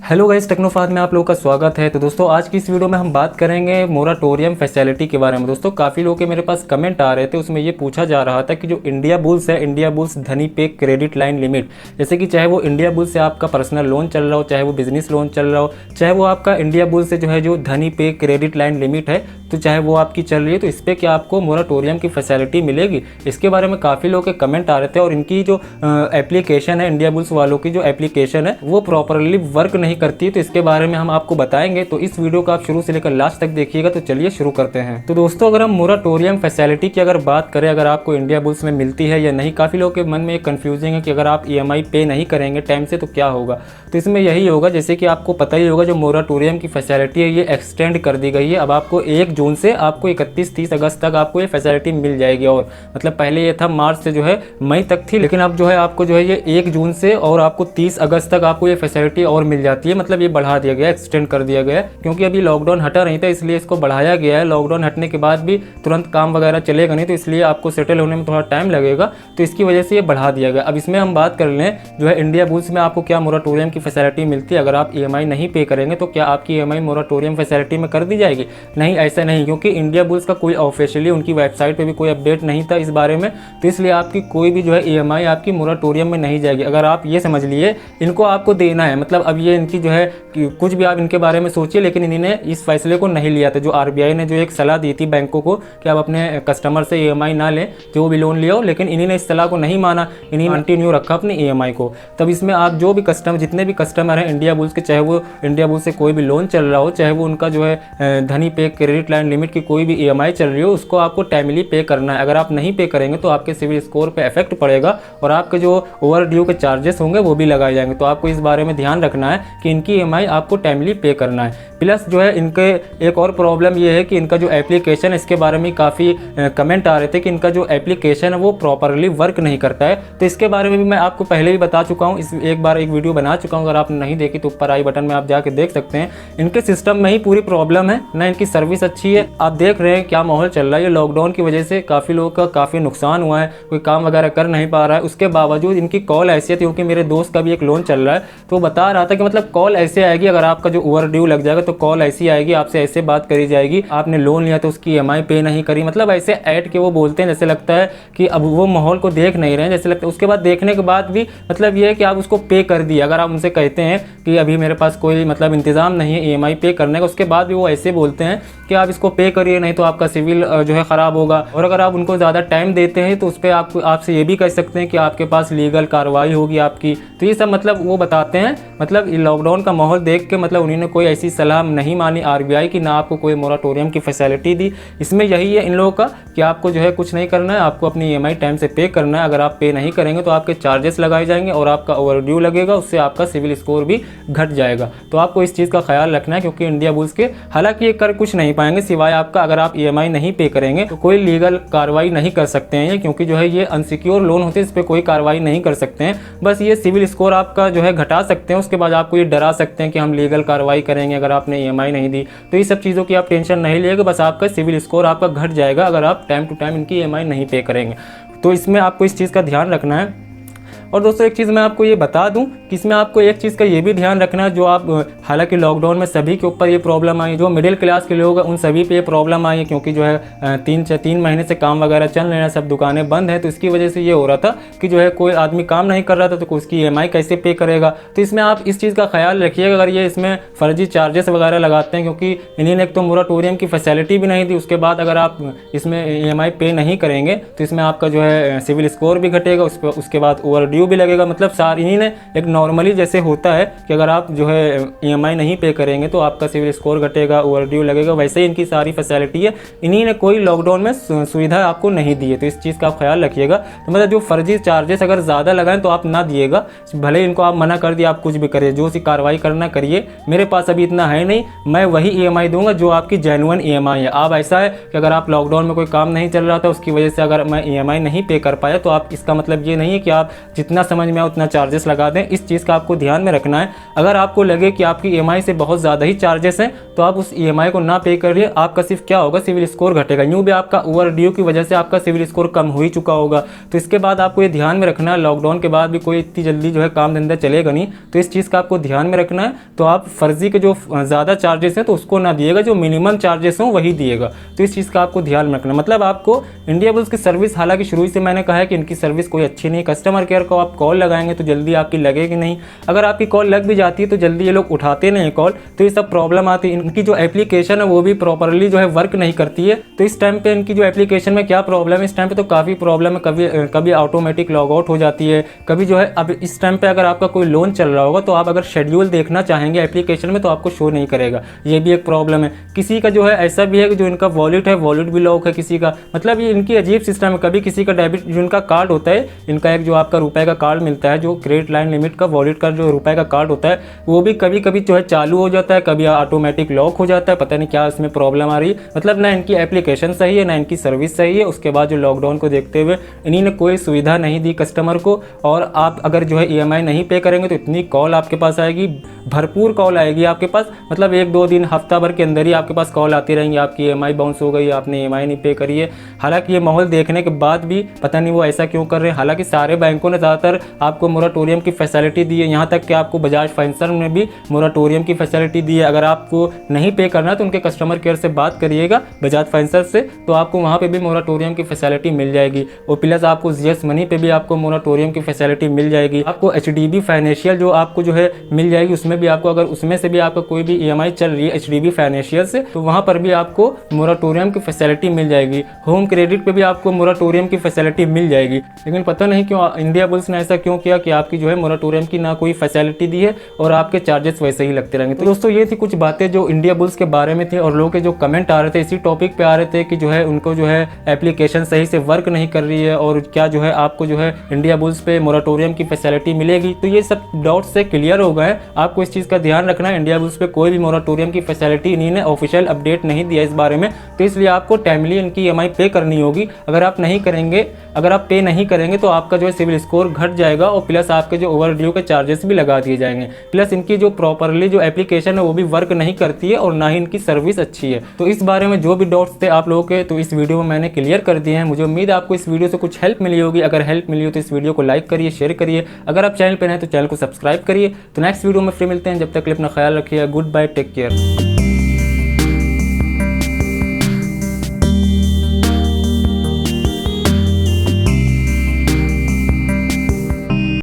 Hello guys, टेक्नोफाद में आप लोगों का स्वागत है। तो दोस्तों आज की इस वीडियो में हम बात करेंगे मोराटोरियम फैसिलिटी के बारे में। दोस्तों काफ़ी लोगों के मेरे पास कमेंट आ रहे थे, उसमें ये पूछा जा रहा था कि जो इंडिया बुल्स है, इंडिया बुल्स धनी पे क्रेडिट लाइन लिमिट, जैसे कि चाहे वो इंडिया बुल्स से आपका पर्सनल लोन चल रहा हो, चाहे वो बिजनेस लोन चल रहा हो, चाहे वो आपका इंडिया बुल्स से जो है जो धनी पे क्रेडिट लाइन लिमिट है, तो चाहे वो आपकी चल रही है, तो इस पर क्या आपको मोराटोरियम की फैसिलिटी मिलेगी। इसके बारे में काफ़ी लोगों के कमेंट आ रहे थे और इनकी जो एप्लीकेशन है, इंडिया बुल्स वालों की जो एप्लीकेशन है वो प्रॉपरली वर्क नहीं करती है। तो इसके बारे में हम आपको बताएंगे, तो इस वीडियो को आप शुरू से लेकर लास्ट तक देखिएगा। तो चलिए शुरू करते हैं। तो दोस्तों अगर हम मोराटोरियम फैसिलिटी की अगर बात करें, अगर आपको इंडिया बुल्स में मिलती है या नहीं, काफ़ी लोगों के मन में एक कन्फ्यूजिंग है कि अगर आप EMI पे नहीं करेंगे टाइम से तो क्या होगा। तो इसमें यही होगा, जैसे कि आपको पता ही होगा, जो मोराटोरियम की फैसिलिटी है ये एक्सटेंड कर दी गई है। अब आपको 1 जून से आपको 31-30 अगस्त तक आपको ये फैसिलिटी मिल जाएगी। और मतलब पहले ये था मार्च से जो है मई तक थी, लेकिन अब जो है आपको जो है ये 1 जून से और आपको 30 अगस्त तक आपको ये फैसिलिटी और मिल जाती है। मतलब ये बढ़ा दिया गया, एक्सटेंड कर दिया गया, क्योंकि अभी लॉकडाउन हटा नहीं था इसलिए इसको बढ़ाया गया है। लॉकडाउन हटने के बाद भी तुरंत काम वगैरह चलेगा नहीं, तो इसलिए आपको सेटल होने में थोड़ा टाइम लगेगा, तो इसकी वजह से ये बढ़ा दिया गया। अब इसमें हम बात कर लें जो है इंडिया बुल्स में आपको क्या मोराटोरियम की फैसिलिटी मिलती है। अगर आप EMI नहीं पे करेंगे तो क्या आपकी EMI मोराटोरियम फैसिलिटी में कर दी जाएगी? नहीं, ऐसा नहीं, क्योंकि इंडिया बुल्स का कोई ऑफिशियली उनकी वेबसाइट पे भी कोई अपडेट नहीं था इस बारे में, तो इसलिए आपकी कोई भी जो है EMI आपकी मोराटोरियम में नहीं जाएगी। अगर आप ये समझ लिए इनको आपको देना है, मतलब अब ये इनकी जो है कुछ भी आप इनके बारे में सोचिए, लेकिन इन्होंने इस फैसले को नहीं लिया था। जो RBI ने जो एक सलाह दी थी बैंकों को कि आप अपने कस्टमर से EMI ना लें जो भी लोन लिया हो, लेकिन इन्होंने इस सलाह को नहीं माना, इन्होंने कंटिन्यू रखा अपने EMI को। तब इसमें आप जो भी कस्टमर, जितने भी कस्टमर हैं इंडिया बुल्स के, चाहे वो इंडिया बुल्स से कोई भी लोन चल रहा हो, चाहे वो उनका जो है धनी पे क्रेडिट लाइन लिमिट की कोई भी EMI चल रही हो, उसको आपको टाइमली पे करना है। अगर आप नहीं पे करेंगे तो आपके सिविल स्कोर पे इफेक्ट पड़ेगा और आपके जो ओवर ड्यू के चार्जेस होंगे वो भी लगाए जाएंगे। तो आपको इस बारे में ध्यान रखना है कि इनकी EMI आपको टाइमली पे करना है। प्लस जो है इनके एक और प्रॉब्लम ये है कि इनका जो एप्लीकेशन है, इसके बारे में काफ़ी कमेंट आ रहे थे कि इनका जो एप्लीकेशन है वो प्रॉपरली वर्क नहीं करता है। तो इसके बारे में भी मैं आपको पहले भी बता चुका हूँ, इस एक बार एक वीडियो बना चुका हूँ। अगर आपने नहीं देखी तो ऊपर आई बटन में आप जाके देख सकते हैं। इनके सिस्टम में ही पूरी प्रॉब्लम है, ना इनकी सर्विस अच्छी है। आप देख रहे हैं क्या माहौल चल रहा है। ये लॉकडाउन की वजह से काफ़ी लोगों का काफ़ी नुकसान हुआ है, कोई काम वगैरह कर नहीं पा रहा है। उसके बावजूद इनकी कॉल ऐसी है, क्योंकि मेरे दोस्त का भी एक लोन चल रहा है, तो बता रहा था कि मतलब कॉल ऐसे आएगी, अगर आपका जो ओवर ड्यू लग जाएगा तो कॉल ऐसी आएगी, आपसे ऐसे बात करी जाएगी, आपने लोन लिया तो उसकी EMI पे नहीं करी। मतलब ऐसे ऐड के वो बोलते हैं, जैसे लगता है कि अब वो माहौल को देख नहीं रहे हैं, जैसे लगता है। उसके बाद देखने के बाद भी मतलब ये है कि आप उसको पे कर दिए। अगर आप उनसे कहते हैं कि अभी मेरे पास कोई मतलब इंतज़ाम नहीं है EMI पे करने का, उसके बाद भी वो ऐसे बोलते हैं कि आप इसको पे करिए, नहीं तो आपका सिविल जो है ख़राब होगा। और अगर आप उनको ज़्यादा टाइम देते हैं तो उस पर आपसे ये भी कह सकते हैं कि आपके पास लीगल कार्रवाई होगी आपकी। तो ये सब मतलब वो बताते हैं। मतलब लॉकडाउन का माहौल देख के मतलब उन्होंने कोई ऐसी सलाह नहीं मानी RBI की, ना आपको कोई मोराटोरियम की फैसिलिटी दी। इसमें यही है इन लोगों का कि आपको जो है कुछ नहीं करना है, आपको अपनी EMI टाइम से पे करना है। अगर आप पे नहीं करेंगे तो आपके चार्जेस लगाए जाएंगे और आपका ओवर ड्यू लगेगा, उससे आपका सिविल स्कोर भी घट जाएगा। तो आपको इस चीज़ का ख्याल रखना है, क्योंकि इंडिया बुल्स के हालांकि ये कर कुछ नहीं पाएंगे सिवाय आपका, अगर आप EMI नहीं पे करेंगे तो कोई लीगल कार्रवाई नहीं कर सकते हैं ये, क्योंकि जो है ये अनसिक्योर लोन होते हैं, इस पर कोई कार्रवाई नहीं कर सकते हैं। बस ये सिविल स्कोर आपका जो है घटा सकते हैं, उसके बाद आपको ये डरा सकते हैं कि हम लीगल कार्रवाई करेंगे अगर आपने EMI नहीं दी। तो ये सब चीज़ों की आप टेंशन नहीं लीजिएगा, बस आपका सिविल स्कोर आपका घट जाएगा अगर आप टाइम टू टाइम इनकी EMI नहीं पे करेंगे। तो इसमें आपको इस चीज़ का ध्यान रखना है। और दोस्तों एक चीज़ मैं आपको ये बता दूं कि इसमें आपको एक चीज़ का ये भी ध्यान रखना है, जो आप हालांकि लॉकडाउन में सभी के ऊपर ये प्रॉब्लम आई, जो मिडिल क्लास के लोग हैं उन सभी पे ये प्रॉब्लम आई है, क्योंकि जो है 3 महीने से काम वगैरह चल रहे हैं, सब दुकानें बंद हैं। तो इसकी वजह से ये हो रहा था कि जो है कोई आदमी काम नहीं कर रहा था, तो उसकी EMI कैसे पे करेगा। तो इसमें आप इस चीज़ का ख्याल रखिएगा, अगर ये इसमें फर्जी चार्जेस वगैरह लगाते हैं, क्योंकि इन्होंने एक तो मोराटोरियम की फैसिलिटी भी नहीं दी, उसके बाद अगर आप इसमें EMI पे नहीं करेंगे तो इसमें आपका जो है सिविल स्कोर भी घटेगा, उसके बाद ओवर ड्यू भी लगेगा। मतलब इन्हीं ने एक नॉर्मली जैसे होता है कि अगर आप जो है EMI नहीं पे करेंगे तो आपका सिविल स्कोर घटेगा, ओवर ड्यू लगेगा, वैसे ही इनकी सारी फैसिलिटी है। इन्हीं ने कोई लॉकडाउन में सुविधा आपको नहीं दी है, तो इस चीज़ का आप ख्याल रखिएगा। तो मतलब जो फर्जी चार्जेस अगर ज़्यादा लगाएं तो आप ना दिएगा, भले इनको आप मना कर दिए, आप कुछ भी करिए, जो सी कार्रवाई करना करिए। मेरे पास अभी इतना है नहीं, मैं वही EMI दूंगा जो आपकी जेन्युइन EMI है। आप ऐसा है कि अगर आप लॉकडाउन में कोई काम नहीं चल रहा था, उसकी वजह से अगर मैं EMI नहीं पे कर पाया, तो आप इसका मतलब ये नहीं है कि आप जितने जितना समझ में आए उतना चार्जेस लगा दें। इस चीज़ का आपको ध्यान में रखना है। अगर आपको लगे कि आपकी EMI से बहुत ज़्यादा ही चार्जेस हैं तो आप उस EMI को ना पे करिए। आपका सिर्फ क्या होगा, सिविल स्कोर घटेगा। यूँ भी आपका ओवर ड्यू की वजह से आपका सिविल स्कोर कम हो ही चुका होगा। तो इसके बाद आपको ये ध्यान में रखना है, लॉकडाउन के बाद भी कोई इतनी जल्दी जो है काम धंधा चलेगा नहीं, तो इस चीज़ का आपको ध्यान में रखना है। तो आप फर्जी के जो ज़्यादा चार्जेस हैं तो उसको ना दिएगा, जो मिनिमम चार्जेस हों वही दिएगा। तो इस चीज़ का आपको ध्यान में रखना। मतलब आपको इंडिया बुल्स की सर्विस, हालांकि शुरू से मैंने कहा है कि इनकी सर्विस कोई अच्छी नहीं। कस्टमर केयर को आप कॉल लगाएंगे तो जल्दी आपकी लगेगी नहीं। अगर आपकी कॉल लग भी जाती है तो जल्दी ये लोग उठाते नहीं कॉल, तो ये सब प्रॉब्लम आती है। इनकी जो एप्लीकेशन है वो भी प्रॉपरली जो है वर्क नहीं करती है। तो इस टाइम पे इनकी जो एप्लीकेशन में क्या प्रॉब्लम है, इस टाइम पे तो काफ़ी प्रॉब्लम है। कभी ऑटोमेटिक लॉग आउट हो जाती है, कभी जो है अब इस टाइम पे अगर आपका कोई लोन चल रहा होगा तो आप अगर शेड्यूल देखना चाहेंगे एप्लीकेशन में तो आपको शो नहीं करेगा। ये भी एक प्रॉब्लम है। किसी का जो है ऐसा भी है कि जो इनका वॉलेट है, वॉलेट भी लॉक है किसी का। मतलब ये इनकी अजीब सिस्टम है। कभी किसी का डेबिट, जो इनका कार्ड होता है, इनका एक जो आपका रुपए का कार्ड मिलता है, जो क्रेडिट लाइन लिमिट का वॉलेट का जो रुपए का कार्ड होता है, वो भी कभी कभी जो है चालू हो जाता है, कभी ऑटोमेटिक लॉक हो जाता है। पता नहीं क्या इसमें प्रॉब्लम आ रही है। मतलब ना इनकी एप्लीकेशन सही है, ना इनकी सर्विस सही है। उसके बाद जो लॉकडाउन को देखते हुए इन्हीं ने कोई सुविधा नहीं दी कस्टमर को। और आप अगर जो है EMI नहीं पे करेंगे तो इतनी कॉल आपके पास आएगी, भरपूर कॉल आएगी आपके पास। मतलब 1-2 दिन, हफ्ता भर के अंदर ही आपके पास कॉल आती रहेंगी, आपकी EMI बाउंस हो गई, आपने EMI नहीं पे करी है। हालांकि ये माहौल देखने के बाद भी पता नहीं वो ऐसा क्यों कर रहे हैं। हालांकि सारे बैंकों ने ज़्यादातर आपको मोराटोरियम की फैसिलिटी दी है, यहाँ तक कि आपको बजाज फाइनेंसर ने भी मोराटोरियम की फैसिलिटी दी है। अगर आपको नहीं पे करना तो उनके कस्टमर केयर से बात करिएगा बजाज फाइनेंसर से, तो आपको वहाँ पे भी मोराटोरियम की फैसिलिटी मिल जाएगी। और प्लस आपको GS मनी पे भी आपको मोराटोरियम की फैसिलिटी मिल जाएगी। आपको HDB फाइनेंशियल जो आपको जो है मिल जाएगी, उसमें भी आपको, अगर उसमें से भी आपका कोई भी EMI चल रही है HDB फाइनेंशियल से, तो वहाँ पर भी आपको मोराटोरियम की फैसिलिटी मिल जाएगी। होम क्रेडिट पे भी आपको मोराटोरियम की फैसिलिटी मिल जाएगी। लेकिन पता नहीं क्यों इंडिया बुल्स ने ऐसा क्यों किया कि आपकी जो है मोराटोरियम की ना कोई फैसिलिटी दी है और आपके चार्जेस वैसे ही लगते रहेंगे। तो दोस्तों ये थी कुछ बातें जो इंडिया बुल्स के बारे में थी। और लोगों के जो कमेंट आ रहे थे इसी टॉपिक पे आ रहे थे कि जो है उनको जो है एप्लीकेशन सही से वर्क नहीं कर रही है, और क्या जो है आपको जो है इंडिया बुल्स पे मोराटोरियम की फैसिलिटी मिलेगी। तो ये सब डाउट से क्लियर हो गए। आपको इस चीज़ का ध्यान रखना है, इंडिया बुल्स पे कोई भी मोराटोरियम की फैसिलिटी इन्हीं ने ऑफिशियल अपडेट नहीं दिया इस बारे में। तो इसलिए आपको टाइमली इनकी EMI पे करनी होगी। अगर आप नहीं करेंगे, अगर आप पे नहीं करेंगे तो आपका जो है सिविल स्कोर घट जाएगा, और प्लस आपके जो ओवर ड्यू के चार्जेस भी लगा दिए जाएंगे। प्लस इनकी जो प्रॉपरली जो एप्लीकेशन है वो भी वर्क नहीं करती है, और ना ही इनकी सर्विस अच्छी है। तो इस बारे में जो भी डाउट्स थे आप लोगों के, तो इस वीडियो में मैंने क्लियर कर दिए हैं। मुझे उम्मीद है आपको इस वीडियो से कुछ हेल्प मिली होगी। अगर हेल्प मिली हो तो इस वीडियो को लाइक करिए, शेयर करिए। अगर आप चैनल पर नए तो चैनल को सब्सक्राइब करिए। तो नेक्स्ट वीडियो में फिर मिलते हैं। जब तक अपना ख्याल रखिए। Goodbye, take care.